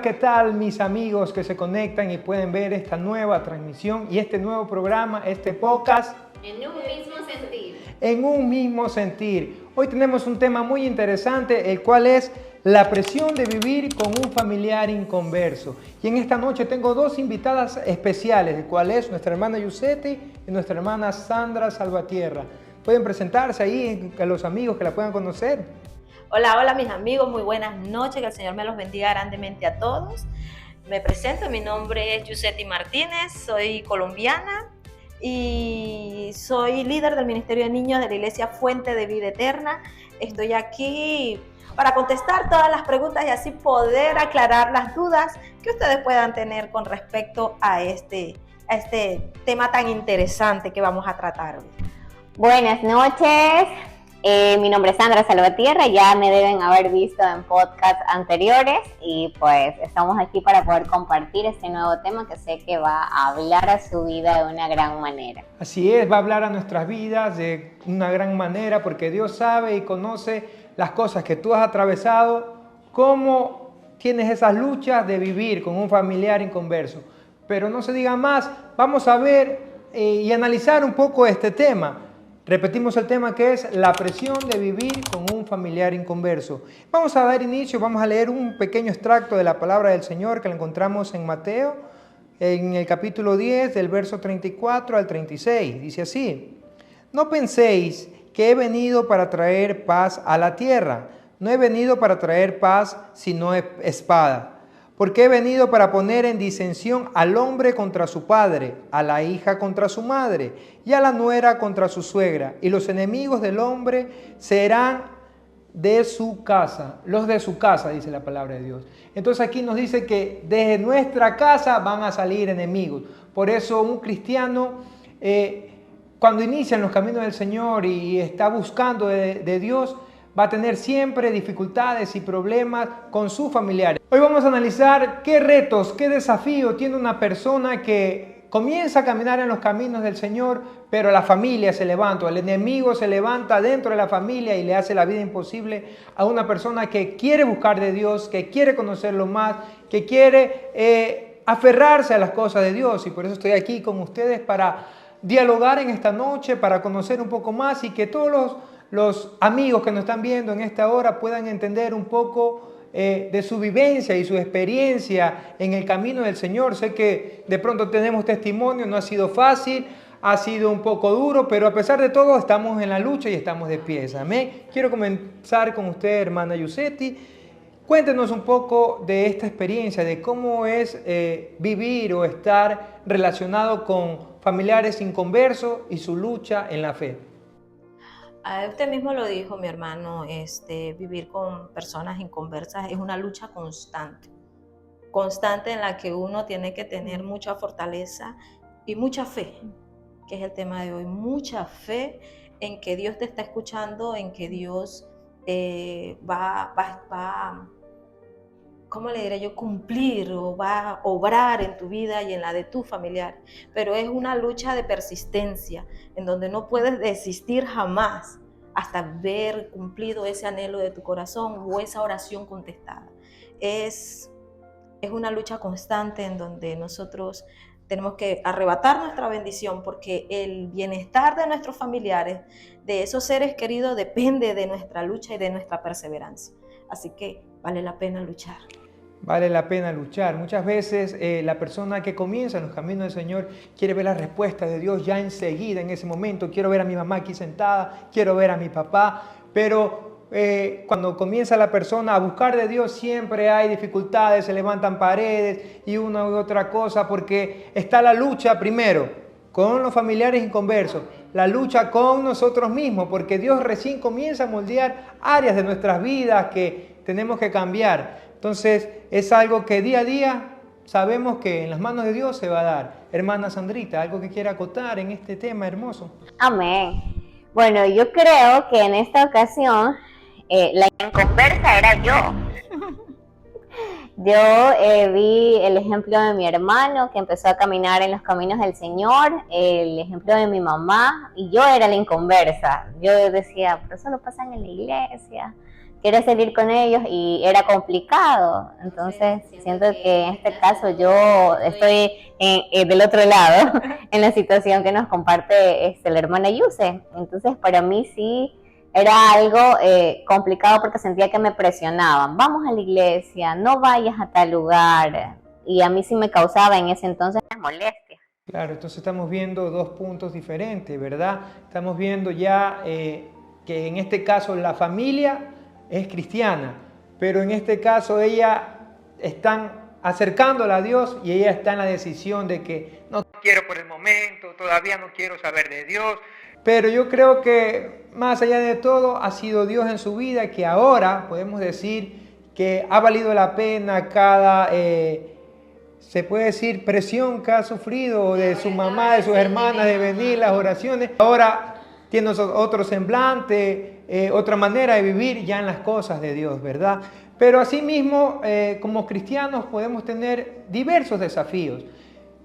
Hola, ¿qué tal mis amigos que se conectan y pueden ver esta nueva transmisión y este nuevo programa, este podcast? En un mismo sentir. En un mismo sentir. Hoy tenemos un tema muy interesante, el cual es la presión de vivir con un familiar inconverso. Y en esta noche tengo dos invitadas especiales, el cual es nuestra hermana Yusetti y nuestra hermana Sandra Salvatierra. Pueden presentarse ahí a los amigos que la puedan conocer. Hola mis amigos, muy buenas noches, que el Señor me los bendiga grandemente a todos. Me presento, mi nombre es Yusetti Martínez, soy colombiana y soy líder del Ministerio de Niños de la Iglesia Fuente de Vida Eterna. Estoy aquí para contestar todas las preguntas y así poder aclarar las dudas que ustedes puedan tener con respecto a este tema tan interesante que vamos a tratar hoy. Buenas noches. Mi nombre es Sandra Salvatierra, ya me deben haber visto en podcasts anteriores y pues estamos aquí para poder compartir este nuevo tema que sé que va a hablar a su vida de una gran manera. Así es, va a hablar a nuestras vidas de una gran manera porque Dios sabe y conoce las cosas que tú has atravesado, cómo tienes esas luchas de vivir con un familiar inconverso. Pero no se diga más, vamos a ver y analizar un poco este tema. Repetimos el tema que es la presión de vivir con un familiar inconverso. Vamos a dar inicio, vamos a leer un pequeño extracto de la palabra del Señor que la encontramos en Mateo, en el capítulo 10, del verso 34 al 36. Dice así: No penséis que he venido para traer paz a la tierra. No he venido para traer paz, sino espada. Porque he venido para poner en disensión al hombre contra su padre, a la hija contra su madre, y a la nuera contra su suegra. Y los enemigos del hombre serán de su casa. Los de su casa, dice la palabra de Dios. Entonces aquí nos dice que desde nuestra casa van a salir enemigos. Por eso un cristiano, cuando inicia en los caminos del Señor y está buscando de Dios, va a tener siempre dificultades y problemas con sus familiares. Hoy vamos a analizar qué retos, qué desafío tiene una persona que comienza a caminar en los caminos del Señor, pero la familia se levanta, el enemigo se levanta dentro de la familia y le hace la vida imposible a una persona que quiere buscar de Dios, que quiere conocerlo más, que quiere aferrarse a las cosas de Dios. Y por eso estoy aquí con ustedes para dialogar en esta noche, para conocer un poco más y que todos los amigos que nos están viendo en esta hora puedan entender un poco de su vivencia y su experiencia en el camino del Señor. Sé que de pronto tenemos testimonio, no ha sido fácil, ha sido un poco duro, pero a pesar de todo estamos en la lucha y estamos de pie. Amén. Quiero comenzar con usted, hermana Yusetti. Cuéntenos un poco de esta experiencia, de cómo es vivir o estar relacionado con familiares inconversos y su lucha en la fe. Usted mismo lo dijo, mi hermano, vivir con personas inconversas es una lucha constante en la que uno tiene que tener mucha fortaleza y mucha fe, que es el tema de hoy, mucha fe en que Dios te está escuchando, en que Dios va, ¿cómo le diré yo?, cumplir o va a obrar en tu vida y en la de tu familiar. Pero es una lucha de persistencia, en donde no puedes desistir jamás hasta ver cumplido ese anhelo de tu corazón o esa oración contestada. Es una lucha constante en donde nosotros tenemos que arrebatar nuestra bendición, porque el bienestar de nuestros familiares, de esos seres queridos, depende de nuestra lucha y de nuestra perseverancia. Así que vale la pena luchar. Vale la pena luchar. Muchas veces la persona que comienza en los caminos del Señor quiere ver la respuesta de Dios ya enseguida, en ese momento. Quiero ver a mi mamá aquí sentada, quiero ver a mi papá, pero cuando comienza la persona a buscar de Dios siempre hay dificultades, se levantan paredes y una u otra cosa, porque está la lucha primero con los familiares inconversos, la lucha con nosotros mismos, porque Dios recién comienza a moldear áreas de nuestras vidas que tenemos que cambiar. Entonces es algo que día a día sabemos que en las manos de Dios se va a dar. Hermana Sandrita, ¿algo que quiera acotar en este tema hermoso? Amén. Bueno, yo creo que en esta ocasión la inconversa era yo. Yo vi el ejemplo de mi hermano que empezó a caminar en los caminos del Señor, el ejemplo de mi mamá, y yo era la inconversa. Yo decía, pero eso lo pasan en la iglesia, quiere salir con ellos y era complicado. Entonces, siento que en este caso yo estoy del otro lado, en la situación que nos comparte la hermana Yuse. Entonces, para mí sí era algo complicado porque sentía que me presionaban. Vamos a la iglesia, no vayas a tal lugar. Y a mí sí me causaba en ese entonces molestia. Claro, entonces estamos viendo dos puntos diferentes, ¿verdad? Estamos viendo ya que en este caso la familia es cristiana, pero en este caso ella están acercándola a Dios y ella está en la decisión de que no quiero por el momento, todavía no quiero saber de Dios, pero yo creo que más allá de todo ha sido Dios en su vida que ahora podemos decir que ha valido la pena cada, se puede decir, presión que ha sufrido de su mamá, de sus hermanas, de venir las oraciones. Ahora tiene otro semblante, otra manera de vivir ya en las cosas de Dios, ¿verdad? Pero asimismo, como cristianos podemos tener diversos desafíos.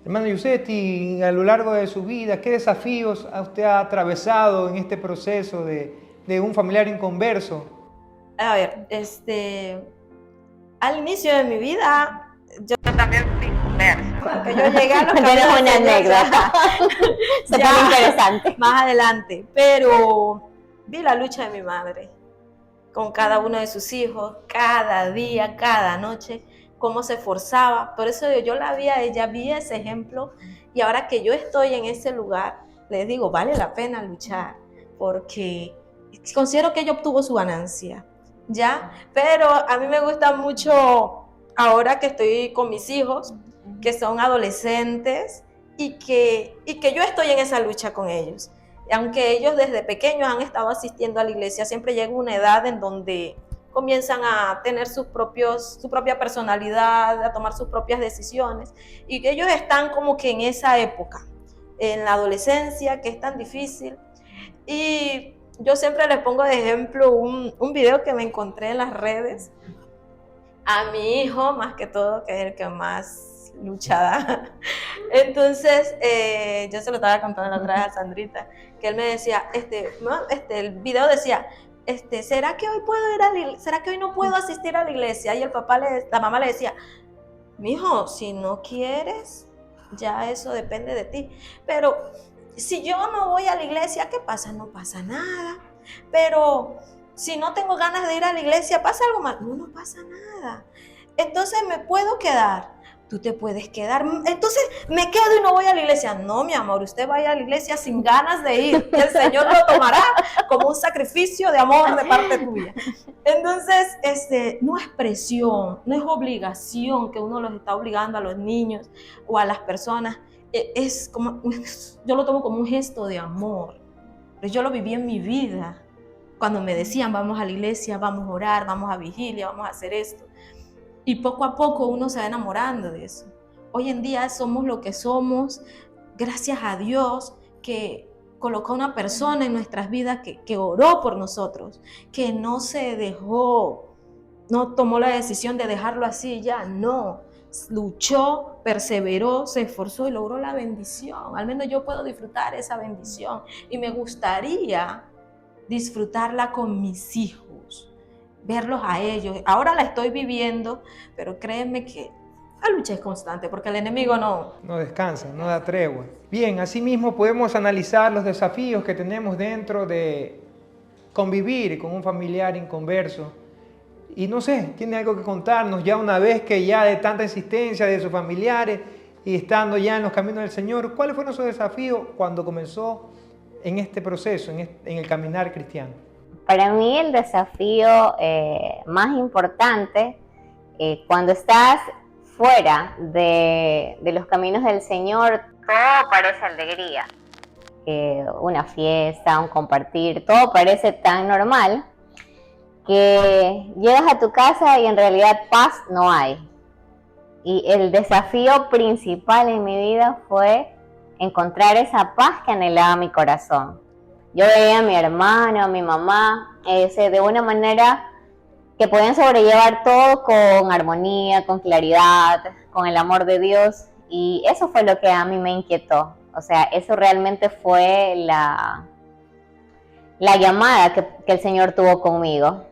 Hermano Yusetti, a lo largo de su vida, ¿qué desafíos usted ha atravesado en este proceso de un familiar inconverso? A ver, al inicio de mi vida, yo también fui inconversa, porque yo llegué a los Tenemos una anécdota. Se pone interesante. Más adelante, pero vi la lucha de mi madre con cada uno de sus hijos, cada día, cada noche, cómo se esforzaba. Por eso yo la vi a ella, vi ese ejemplo, y ahora que yo estoy en ese lugar, les digo, vale la pena luchar, porque considero que ella obtuvo su ganancia, ¿ya? Pero a mí me gusta mucho, ahora que estoy con mis hijos, que son adolescentes, y que yo estoy en esa lucha con ellos. Aunque ellos desde pequeños han estado asistiendo a la iglesia, siempre llega una edad en donde comienzan a tener su propia personalidad, a tomar sus propias decisiones, y que ellos están como que en esa época, en la adolescencia, que es tan difícil. Y yo siempre les pongo de ejemplo un video que me encontré en las redes, a mi hijo más que todo, que es el que más luchada. Entonces, yo se lo estaba contando la otra vez a Sandrita, que él me decía, el video decía, ¿será que hoy puedo ir a la iglesia? ¿Será que hoy no puedo asistir a la iglesia? Y la mamá le decía, mijo, si no quieres, ya eso depende de ti. Pero si yo no voy a la iglesia, ¿qué pasa? No pasa nada. Pero si no tengo ganas de ir a la iglesia, ¿pasa algo mal? No, no pasa nada. Entonces me puedo quedar. Tú te puedes quedar. Entonces me quedo y no voy a la iglesia. No, mi amor, usted vaya a la iglesia sin ganas de ir. Y el Señor lo tomará como un sacrificio de amor de parte tuya. Entonces, no es presión, no es obligación que uno los está obligando a los niños o a las personas. Es como, yo lo tomo como un gesto de amor. Pero yo lo viví en mi vida. Cuando me decían, vamos a la iglesia, vamos a orar, vamos a vigilia, vamos a hacer esto. Y poco a poco uno se va enamorando de eso. Hoy en día somos lo que somos, gracias a Dios que colocó una persona en nuestras vidas que oró por nosotros, que no se dejó, no tomó la decisión de dejarlo así ya, no. Luchó, perseveró, se esforzó y logró la bendición. Al menos yo puedo disfrutar esa bendición y me gustaría disfrutarla con mis hijos, verlos a ellos. Ahora la estoy viviendo, pero créeme que la lucha es constante porque el enemigo no descansa, no da tregua. Bien, asimismo podemos analizar los desafíos que tenemos dentro de convivir con un familiar inconverso. Y no sé, tiene algo que contarnos ya una vez que ya de tanta insistencia de sus familiares y estando ya en los caminos del Señor, ¿cuáles fueron sus desafíos cuando comenzó en este proceso, en el caminar cristiano? Para mí el desafío más importante cuando estás fuera de los caminos del Señor, todo parece alegría. Una fiesta, un compartir, todo parece tan normal que llegas a tu casa y en realidad paz no hay. Y el desafío principal en mi vida fue encontrar esa paz que anhelaba mi corazón. Yo veía a mi hermano, a mi mamá, de una manera que podían sobrellevar todo con armonía, con claridad, con el amor de Dios. Y eso fue lo que a mí me inquietó. O sea, eso realmente fue la llamada que el Señor tuvo conmigo.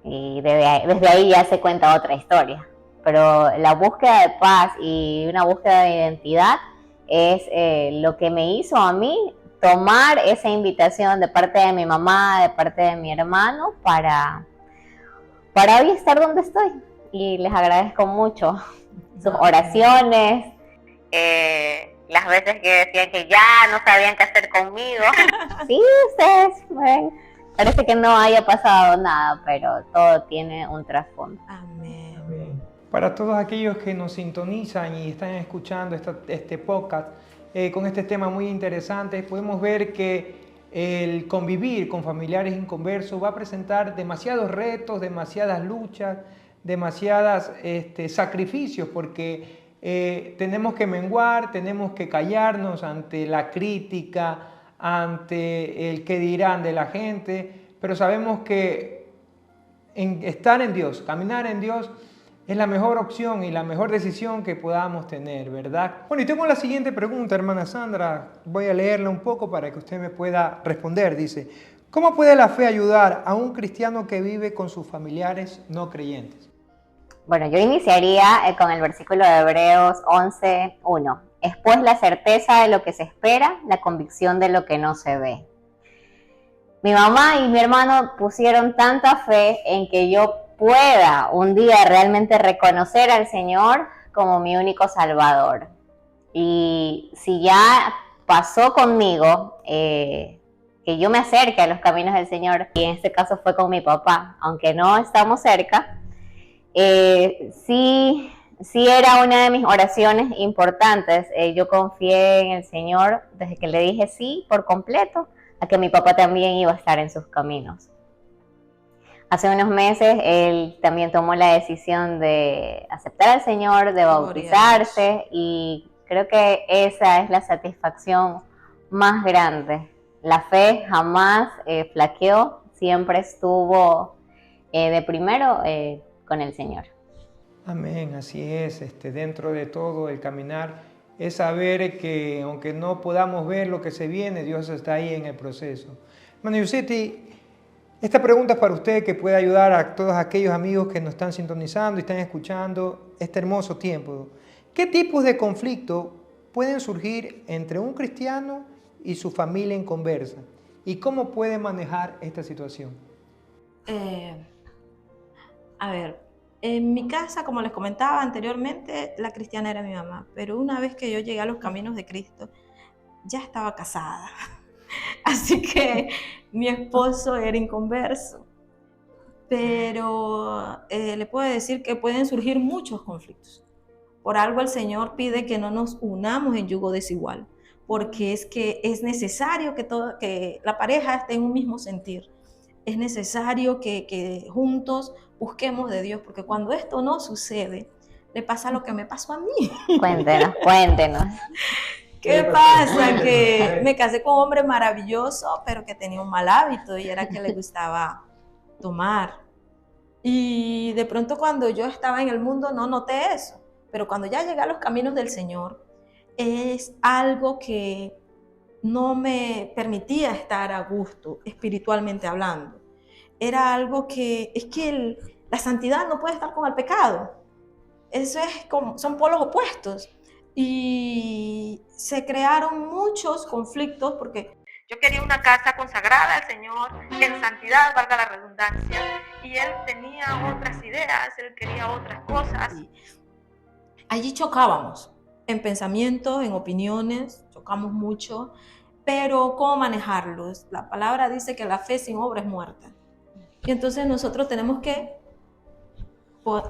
Y desde ahí ya se cuenta otra historia. Pero la búsqueda de paz y una búsqueda de identidad es lo que me hizo a mí tomar esa invitación de parte de mi mamá, de parte de mi hermano, para hoy estar donde estoy. Y les agradezco mucho sus oraciones, las veces que decían que ya no sabían qué hacer conmigo. Sí, ustedes ven, parece que no haya pasado nada, pero todo tiene un trasfondo. Amén. Amén. Para todos aquellos que nos sintonizan y están escuchando este podcast con este tema muy interesante, podemos ver que el convivir con familiares inconversos va a presentar demasiados retos, demasiadas luchas, demasiados sacrificios, porque tenemos que menguar, tenemos que callarnos ante la crítica, ante el que dirán de la gente, pero sabemos que estar en Dios, caminar en Dios, es la mejor opción y la mejor decisión que podamos tener, ¿verdad? Bueno, y tengo la siguiente pregunta, hermana Sandra. Voy a leerla un poco para que usted me pueda responder. Dice, ¿cómo puede la fe ayudar a un cristiano que vive con sus familiares no creyentes? Bueno, yo iniciaría con el versículo de Hebreos 11:1. Es pues la certeza de lo que se espera, la convicción de lo que no se ve. Mi mamá y mi hermano pusieron tanta fe en que yo pueda un día realmente reconocer al Señor como mi único Salvador. Y si ya pasó conmigo, que yo me acerque a los caminos del Señor, y en este caso fue con mi papá, aunque no estamos cerca, sí era una de mis oraciones importantes. Yo confié en el Señor desde que le dije sí por completo, a que mi papá también iba a estar en sus caminos. Hace unos meses él también tomó la decisión de aceptar al Señor, de bautizarse, y creo que esa es la satisfacción más grande. La fe jamás flaqueó, siempre estuvo de primero con el Señor. Amén, así es. Dentro de todo el caminar es saber que aunque no podamos ver lo que se viene, Dios está ahí en el proceso. Hermano Yusetti, esta pregunta es para usted, que puede ayudar a todos aquellos amigos que nos están sintonizando y están escuchando este hermoso tiempo. ¿Qué tipos de conflictos pueden surgir entre un cristiano y su familia inconversa? ¿Y cómo puede manejar esta situación? A ver, en mi casa, como les comentaba anteriormente, la cristiana era mi mamá, pero una vez que yo llegué a los caminos de Cristo, ya estaba casada. Así que mi esposo era inconverso. Pero le puedo decir que pueden surgir muchos conflictos. Por algo el Señor pide que no nos unamos en yugo desigual, porque es que es necesario que la pareja esté en un mismo sentir. Es necesario que juntos busquemos de Dios, porque cuando esto no sucede, le pasa lo que me pasó a mí. Cuéntenos. ¿Qué pasa? Que me casé con un hombre maravilloso, pero que tenía un mal hábito, y era que le gustaba tomar. Y de pronto cuando yo estaba en el mundo no noté eso, pero cuando ya llegué a los caminos del Señor, es algo que no me permitía estar a gusto espiritualmente hablando. Era algo que, es que la santidad no puede estar con el pecado. Eso es como, son polos opuestos. Y se crearon muchos conflictos porque yo quería una casa consagrada al Señor, en santidad, valga la redundancia, y él tenía otras ideas, él quería otras cosas. Y allí chocábamos, en pensamientos, en opiniones, chocamos mucho, pero ¿cómo manejarlos? La palabra dice que la fe sin obra es muerta. Y entonces nosotros tenemos que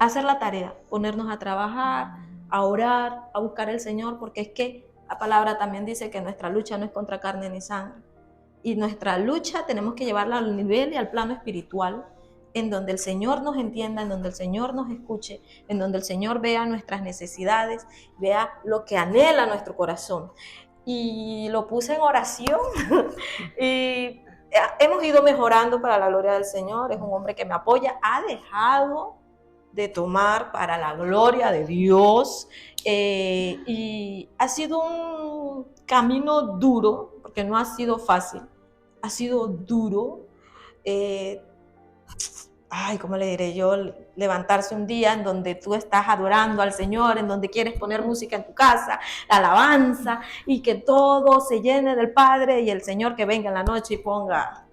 hacer la tarea, ponernos a trabajar, a orar, a buscar al Señor, porque es que la palabra también dice que nuestra lucha no es contra carne ni sangre. Y nuestra lucha tenemos que llevarla al nivel y al plano espiritual, en donde el Señor nos entienda, en donde el Señor nos escuche, en donde el Señor vea nuestras necesidades, vea lo que anhela nuestro corazón. Y lo puse en oración y hemos ido mejorando para la gloria del Señor. Es un hombre que me apoya, ha dejado de tomar para la gloria de Dios, y ha sido un camino duro, porque no ha sido fácil, ha sido duro. ¿cómo le diré yo? Levantarse un día en donde tú estás adorando al Señor, en donde quieres poner música en tu casa, la alabanza, y que todo se llene del Padre, y el Señor que venga en la noche y ponga...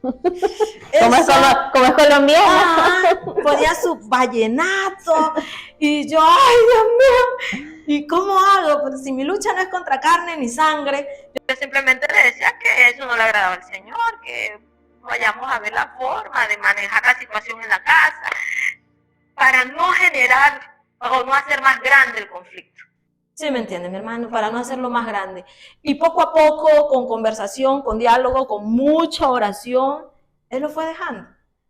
Como es colombiana. Ponía su vallenato, y yo, ¡ay, Dios mío! ¿Y cómo hago? Pues si mi lucha no es contra carne ni sangre, yo simplemente le decía que eso no le agradaba al Señor, que vayamos a ver la forma de manejar la situación en la casa para no generar o no hacer más grande el conflicto. ¿Sí me entiende, mi hermano? Para no hacerlo más grande. Y poco a poco, con conversación, con diálogo, con mucha oración, él lo fue dejando.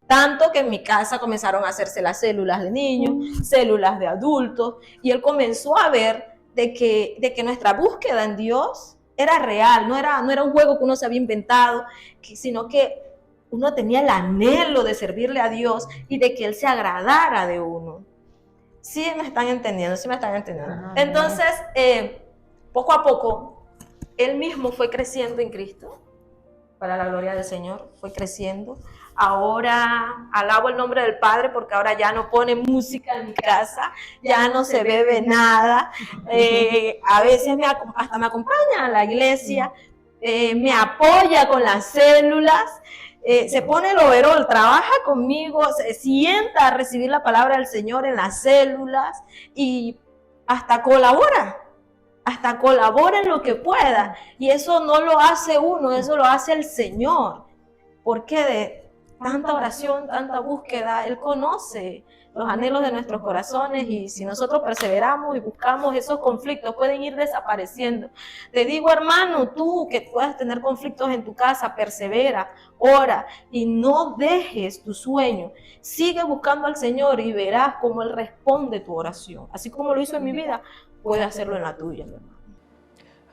Tanto que en mi casa comenzaron a hacerse las células de niños, células de adultos, y él comenzó a ver de que nuestra búsqueda en Dios era real, no era un juego que uno se había inventado, sino que uno tenía el anhelo de servirle a Dios y de que Él se agradara de uno. Sí me están entendiendo, sí me están entendiendo. Entonces, poco a poco, él mismo fue creciendo en Cristo, para la gloria del Señor, fue creciendo. Ahora alabo el nombre del Padre porque ahora ya no pone música en mi casa, ya no se bebe nada. A veces hasta me acompaña a la iglesia, me apoya con las células. Se pone el overol, trabaja conmigo, se sienta a recibir la palabra del Señor en las células y hasta colabora en lo que pueda. Y eso no lo hace uno, eso lo hace el Señor. Porque de tanta oración, tanta búsqueda, Él conoce los anhelos de nuestros corazones, y si nosotros perseveramos y buscamos, esos conflictos pueden ir desapareciendo. Te digo, hermano, tú que puedas tener conflictos en tu casa, persevera, ora y no dejes tu sueño. Sigue buscando al Señor y verás cómo Él responde tu oración. Así como lo hizo en mi vida, puede hacerlo en la tuya, mi hermano.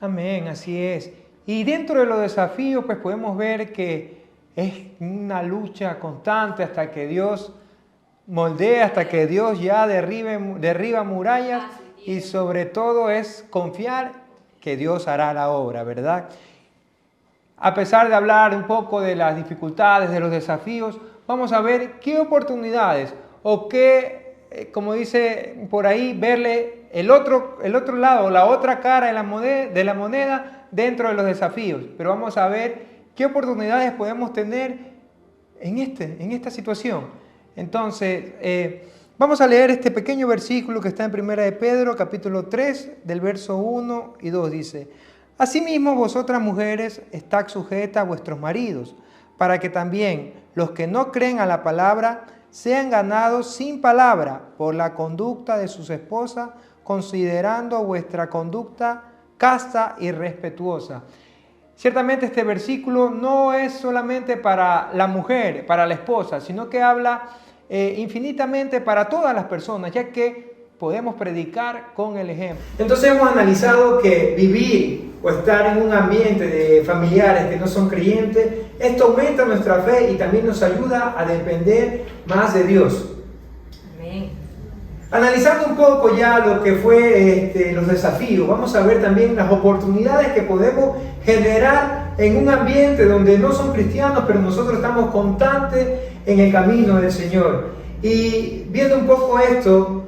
Amén, así es. Y dentro de los desafíos, pues podemos ver que es una lucha constante hasta que Dios moldea, hasta que Dios ya derriba murallas, y sobre todo es confiar que Dios hará la obra, ¿verdad? A pesar de hablar un poco de las dificultades, de los desafíos, vamos a ver qué oportunidades o qué, como dice por ahí, verle el otro lado, la otra cara de la moneda dentro de los desafíos. Pero vamos a ver qué oportunidades podemos tener en esta situación. Entonces, vamos a leer este pequeño versículo que está en 1 de Pedro, capítulo 3, del verso 1 y 2, dice: Asimismo, vosotras mujeres, estad sujetas a vuestros maridos, para que también los que no creen a la palabra sean ganados sin palabra por la conducta de sus esposas, considerando vuestra conducta casta y respetuosa. Ciertamente este versículo no es solamente para la mujer, para la esposa, sino que habla infinitamente para todas las personas, ya que podemos predicar con el ejemplo. Entonces hemos analizado que vivir o estar en un ambiente de familiares que no son creyentes, esto aumenta nuestra fe y también nos ayuda a depender más de Dios. Amén. Analizando un poco ya lo que fue los desafíos, vamos a ver también las oportunidades que podemos generar en un ambiente donde no son cristianos, pero nosotros estamos constantes en el camino del Señor. Y viendo un poco esto,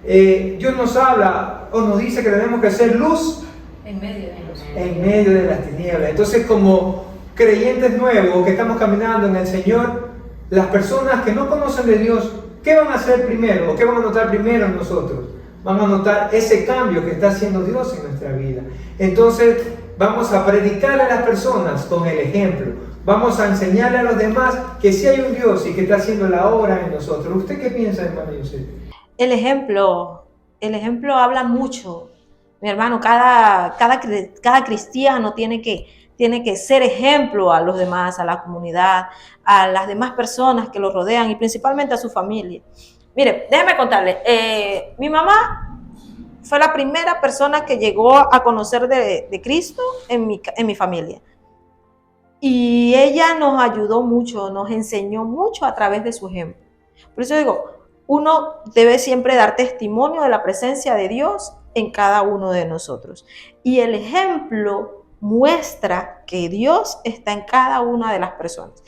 Dios nos habla o nos dice que tenemos que ser luz en medio de las tinieblas. Entonces, como creyentes nuevos que estamos caminando en el Señor, las personas que no conocen de Dios, ¿qué van a hacer primero? ¿O qué van a notar primero en nosotros? Van a notar ese cambio que está haciendo Dios en nuestra vida. Entonces, vamos a predicarle a las personas con el ejemplo. Vamos a enseñarle a los demás que sí hay un Dios y que está haciendo la obra en nosotros. ¿Usted qué piensa, hermano José? El ejemplo habla mucho. Mi hermano, cada cristiano tiene que ser ejemplo a los demás, a la comunidad, a las demás personas que lo rodean y principalmente a su familia. Mire, déjeme contarle, mi mamá fue la primera persona que llegó a conocer de Cristo en mi familia. Y ella nos ayudó mucho, nos enseñó mucho a través de su ejemplo. Por eso digo, uno debe siempre dar testimonio de la presencia de Dios en cada uno de nosotros. Y el ejemplo muestra que Dios está en cada una de las personas.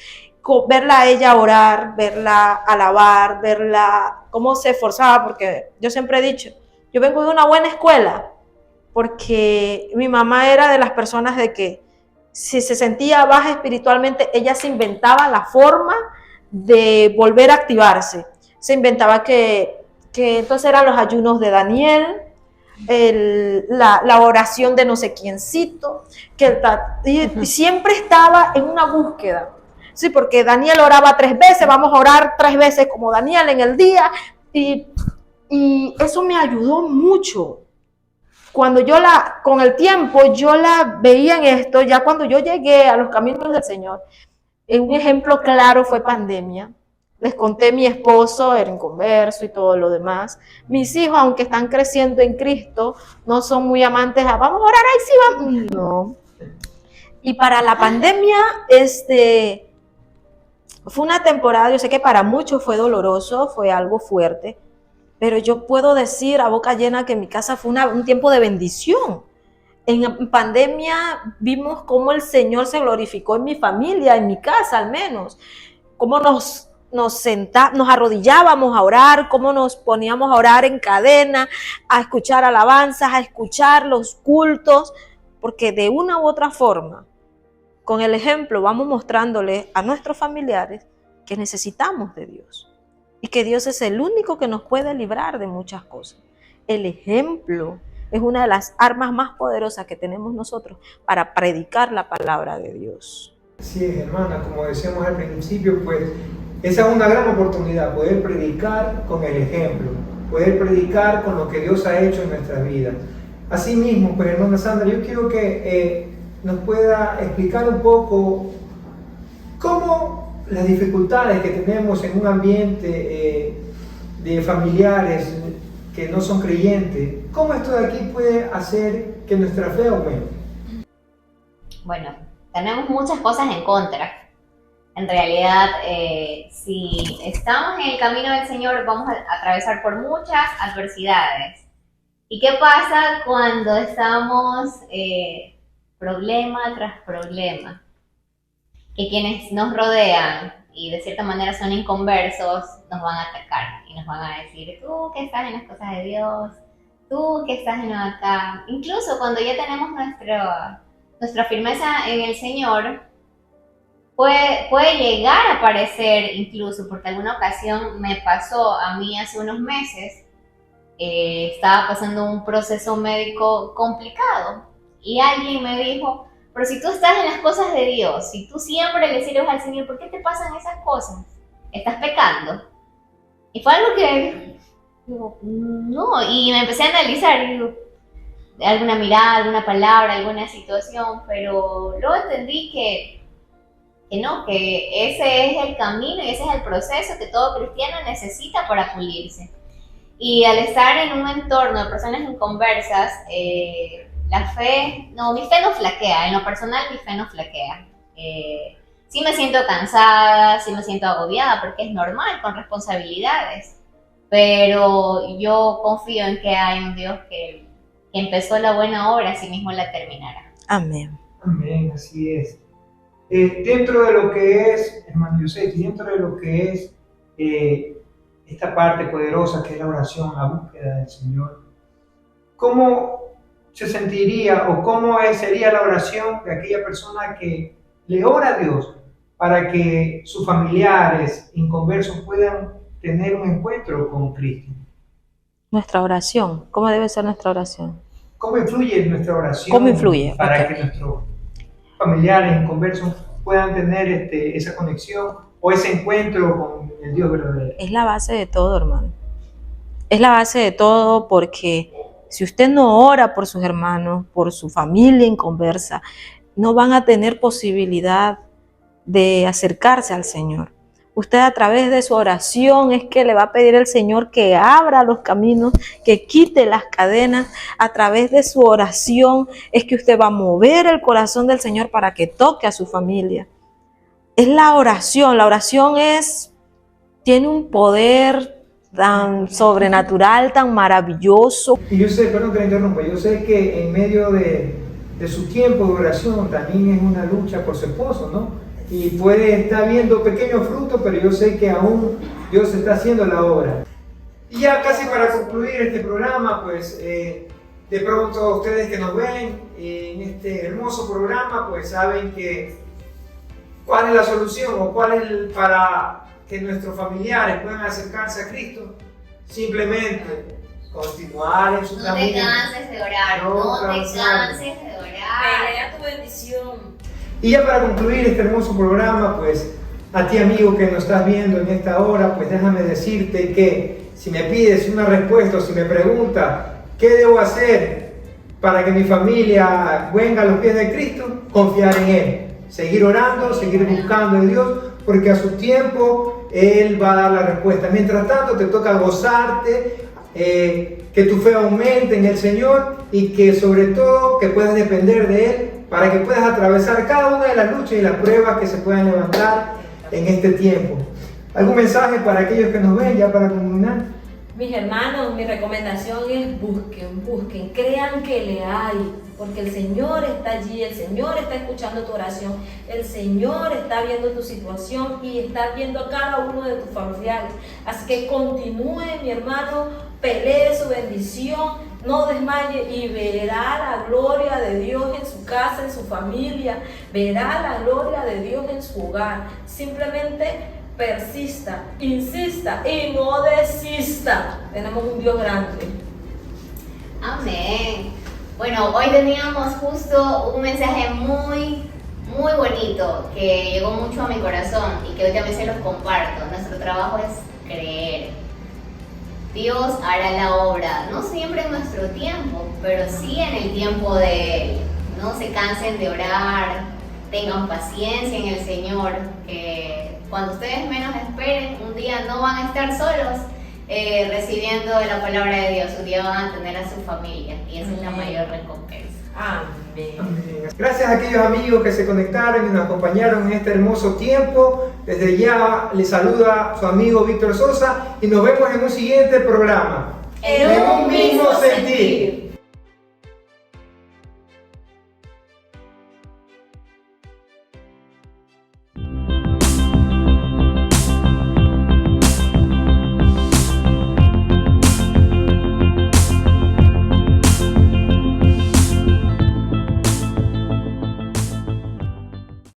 verla a ella orar, verla alabar, verla cómo se esforzaba, porque yo siempre he dicho, yo vengo de una buena escuela, porque mi mamá era de las personas de que si se sentía baja espiritualmente, ella se inventaba la forma de volver a activarse. Se inventaba que entonces eran los ayunos de Daniel, la oración de no sé quiéncito, y siempre estaba en una búsqueda. Sí, porque Daniel oraba 3 veces, vamos a orar 3 veces como Daniel en el día, y eso me ayudó mucho. Cuando con el tiempo yo la veía en esto, ya cuando yo llegué a los caminos del Señor, un ejemplo claro fue pandemia. Les conté, mi esposo era inconverso y todo lo demás. Mis hijos, aunque están creciendo en Cristo, no son muy amantes a vamos a orar, ahí sí vamos. No. Y para la pandemia, fue una temporada, yo sé que para muchos fue doloroso, fue algo fuerte, pero yo puedo decir a boca llena que mi casa fue un tiempo de bendición. En pandemia vimos cómo el Señor se glorificó en mi familia, en mi casa al menos, cómo nos arrodillábamos a orar, cómo nos poníamos a orar en cadena, a escuchar alabanzas, a escuchar los cultos, porque de una u otra forma, con el ejemplo vamos mostrándole a nuestros familiares que necesitamos de Dios y que Dios es el único que nos puede librar de muchas cosas. El ejemplo es una de las armas más poderosas que tenemos nosotros para predicar la palabra de Dios. Sí, hermana, como decíamos al principio, pues esa es una gran oportunidad, poder predicar con el ejemplo, poder predicar con lo que Dios ha hecho en nuestras vidas. Asimismo, pues hermana Sandra, yo quiero que nos pueda explicar un poco cómo las dificultades que tenemos en un ambiente de familiares que no son creyentes, cómo esto de aquí puede hacer que nuestra fe aumente. Bueno, tenemos muchas cosas en contra. En realidad, si estamos en el camino del Señor, vamos a atravesar por muchas adversidades. ¿Y qué pasa cuando estamos problema tras problema? Que quienes nos rodean y de cierta manera son inconversos nos van a atacar y nos van a decir, tú que estás en las cosas de Dios, tú que estás en acá. Incluso cuando ya tenemos nuestra firmeza en el Señor, puede llegar a aparecer incluso, porque alguna ocasión me pasó a mí hace unos meses, estaba pasando un proceso médico complicado y alguien me dijo, pero si tú estás en las cosas de Dios, si tú siempre le sirves al Señor, ¿por qué te pasan esas cosas? ¿Estás pecando? Y fue algo que, digo, no, y me empecé a analizar, digo, alguna mirada, alguna palabra, alguna situación, pero luego entendí que no, que ese es el camino y ese es el proceso que todo cristiano necesita para pulirse. Y al estar en un entorno de personas inconversas, mi fe no flaquea, en lo personal mi fe no flaquea. Sí me siento cansada, sí me siento agobiada, porque es normal, con responsabilidades, pero yo confío en que hay un Dios que empezó la buena obra, así mismo la terminará. Amén. Amén, así es. Dentro de lo que es, hermano José, dentro de lo que es esta parte poderosa que es la oración, la búsqueda del Señor, ¿cómo se sentiría o cómo sería la oración de aquella persona que le ora a Dios para que sus familiares inconversos puedan tener un encuentro con Cristo? Nuestra oración, ¿cómo debe ser nuestra oración? ¿Cómo influye nuestra oración? ¿Cómo influye? Para que nuestros familiares inconversos puedan tener esa conexión o ese encuentro con el Dios verdadero? Es la base de todo, hermano. Es la base de todo, porque si usted no ora por sus hermanos, por su familia inconversa, no van a tener posibilidad de acercarse al Señor. Usted a través de su oración es que le va a pedir al Señor que abra los caminos, que quite las cadenas. A través de su oración es que usted va a mover el corazón del Señor para que toque a su familia. Es la oración tiene un poder tan sobrenatural, tan maravilloso. Y yo sé, perdón que me interrumpa, yo sé que en medio de su tiempo de oración también es una lucha por su esposo, ¿no? y puede estar viendo pequeños frutos, pero yo sé que aún Dios está haciendo la obra. Y ya casi para concluir este programa, pues de pronto ustedes que nos ven en este hermoso programa, pues saben que cuál es la solución o cuál es para que nuestros familiares puedan acercarse a Cristo. Simplemente continuar en su camino. No te canses de orar, no te canses de orar. Pelea tu bendición. Y ya para concluir este hermoso programa, pues a ti amigo que nos estás viendo en esta hora, pues déjame decirte que si me pides una respuesta o si me preguntas qué debo hacer para que mi familia venga a los pies de Cristo, confiar en Él, seguir orando, seguir buscando en Dios, porque a su tiempo Él va a dar la respuesta. Mientras tanto te toca gozarte, que tu fe aumente en el Señor y que sobre todo que puedas depender de Él para que puedas atravesar cada una de las luchas y las pruebas que se puedan levantar en este tiempo. ¿Algún mensaje para aquellos que nos ven ya para culminar? Mis hermanos, mi recomendación es busquen, crean que le hay, porque el Señor está allí, el Señor está escuchando tu oración, el Señor está viendo tu situación y está viendo a cada uno de tus familiares. Así que continúe, mi hermano, pelee su bendición, no desmaye y verá la gloria de Dios en su casa, en su familia, verá la gloria de Dios en su hogar. Simplemente persista, insista y no desista. Tenemos un Dios grande. Amén. Bueno, hoy teníamos justo un mensaje muy bonito que llegó mucho a mi corazón y que hoy también se los comparto. Nuestro trabajo es creer. Dios hará la obra, no siempre en nuestro tiempo, pero sí en el tiempo de Él. No se cansen de orar, tengan paciencia en el Señor, que cuando ustedes menos esperen, un día no van a estar solos recibiendo la palabra de Dios, un día van a tener a su familia y esa es la mayor recompensa. Amén. Amén. Gracias a aquellos amigos que se conectaron y nos acompañaron en este hermoso tiempo. Desde ya les saluda su amigo Víctor Sosa y nos vemos en un siguiente programa. En un mismo sentir.